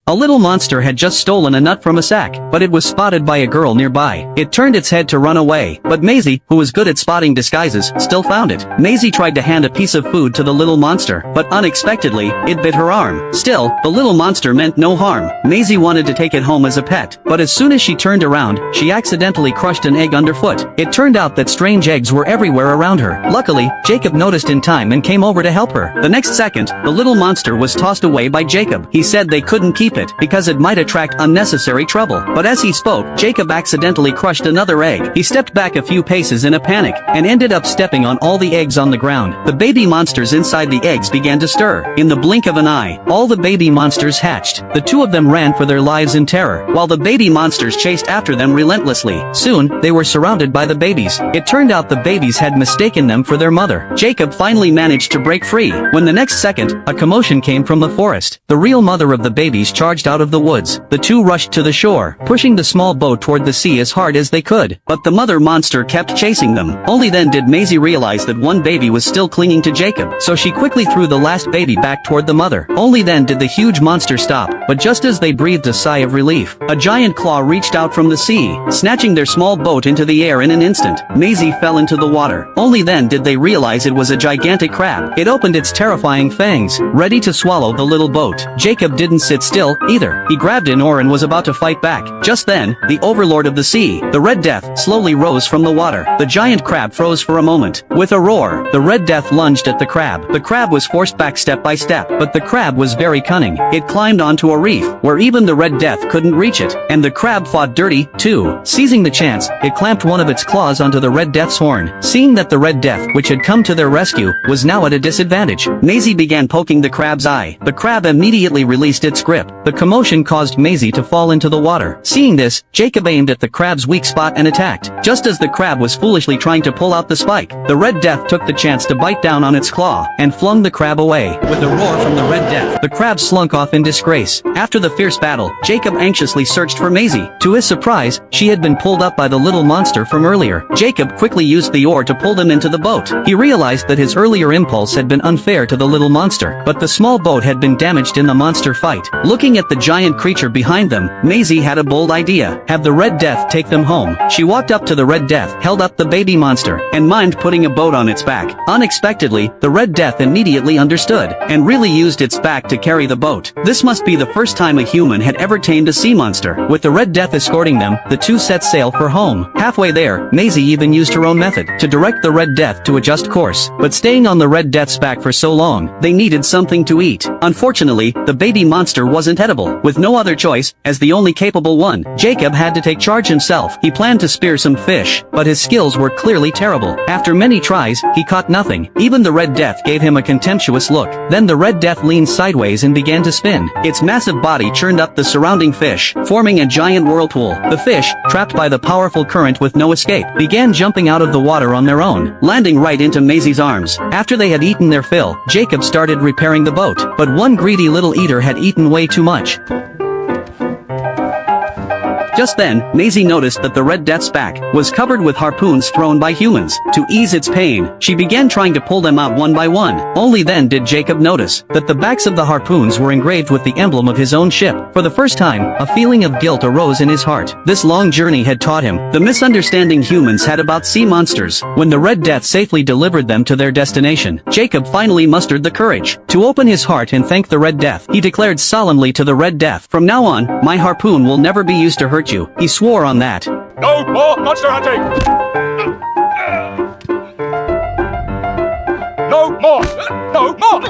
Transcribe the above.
A little monster had just stolen a nut from a sack, but it was spotted by a girl nearby. It turned its head to run away, but Maisie, who was good at spotting disguises, still found it. Maisie tried to hand a piece of food to the little monster, but unexpectedly, it bit her arm. Still, the little monster meant no harm. Maisie wanted to take it home as a pet, but as soon as she turned around, she accidentally crushed an egg underfoot. It turned out that strange eggs were everywhere around her. Luckily, Jacob noticed in time and came over to help her. The next second, the little monster was tossed away by Jacob. He said they couldn't keep it, because it might attract unnecessary trouble. But as he spoke, Jacob accidentally crushed another egg. He stepped back a few paces in a panic, and ended up stepping on all the eggs on the ground. The baby monsters inside the eggs began to stir. In the blink of an eye, all the baby monsters hatched. The two of them ran for their lives in terror, while the baby monsters chased after them relentlessly. Soon, they were surrounded by the babies. It turned out the babies had mistaken them for their mother. Jacob finally managed to break free, when the next second, a commotion came from the forest. The real mother of the babies charged out of the woods. The two rushed to the shore, pushing the small boat toward the sea as hard as they could. But the mother monster kept chasing them. Only then did Maisie realize that one baby was still clinging to Jacob, so she quickly threw the last baby back toward the mother. Only then did the huge monster stop, but just as they breathed a sigh of relief, a giant claw reached out from the sea, snatching their small boat into the air in an instant. Maisie fell into the water. Only then did they realize it was a gigantic crab. It opened its terrifying fangs, ready to swallow the little boat. Jacob didn't sit still, either. He grabbed an oar and was about to fight back. Just then, the overlord of the sea, the Red Death, slowly rose from the water. The giant crab froze for a moment. With a roar, the Red Death lunged at the crab. The crab was forced back step by step, but the crab was very cunning. It climbed onto a reef, where even the Red Death couldn't reach it, and the crab fought dirty, too. Seizing the chance, it clamped one of its claws onto the Red Death's horn. Seeing that the Red Death, which had come to their rescue, was now at a disadvantage, Maisie began poking the crab's eye. The crab immediately released its grip. The commotion caused Maisie to fall into the water. Seeing this, Jacob aimed at the crab's weak spot and attacked. Just as the crab was foolishly trying to pull out the spike, the Red Death took the chance to bite down on its claw, and flung the crab away. With a roar from the Red Death, the crab slunk off in disgrace. After the fierce battle, Jacob anxiously searched for Maisie. To his surprise, she had been pulled up by the little monster from earlier. Jacob quickly used the oar to pull them into the boat. He realized that his earlier impulse had been unfair to the little monster, but the small boat had been damaged in the monster fight. Looking at the giant creature behind them, Maisie had a bold idea. Have the Red Death take them home. She walked up to the Red Death, held up the baby monster, and mimed putting a boat on its back. Unexpectedly, the Red Death immediately understood, and really used its back to carry the boat. This must be the first time a human had ever tamed a sea monster. With the Red Death escorting them, the two set sail for home. Halfway there, Maisie even used her own method to direct the Red Death to adjust course. But staying on the Red Death's back for so long, they needed something to eat. Unfortunately, the baby monster wasn't edible. With no other choice, as the only capable one, Jacob had to take charge himself. He planned to spear some fish, but his skills were clearly terrible. After many tries, he caught nothing. Even the Red Death gave him a contemptuous look. Then the Red Death leaned sideways and began to spin. Its massive body churned up the surrounding fish, forming a giant whirlpool. The fish, trapped by the powerful current with no escape, began jumping out of the water on their own, landing right into Maisie's arms. After they had eaten their fill, Jacob started repairing the boat, but one greedy little eater had eaten way too much. Just then, Maisie noticed that the Red Death's back was covered with harpoons thrown by humans. To ease its pain, she began trying to pull them out one by one. Only then did Jacob notice that the backs of the harpoons were engraved with the emblem of his own ship. For the first time, a feeling of guilt arose in his heart. This long journey had taught him the misunderstanding humans had about sea monsters. When the Red Death safely delivered them to their destination, Jacob finally mustered the courage to open his heart and thank the Red Death. He declared solemnly to the Red Death, "From now on, my harpoon will never be used to hurt you." He swore on that. No more monster hunting! No more! No more!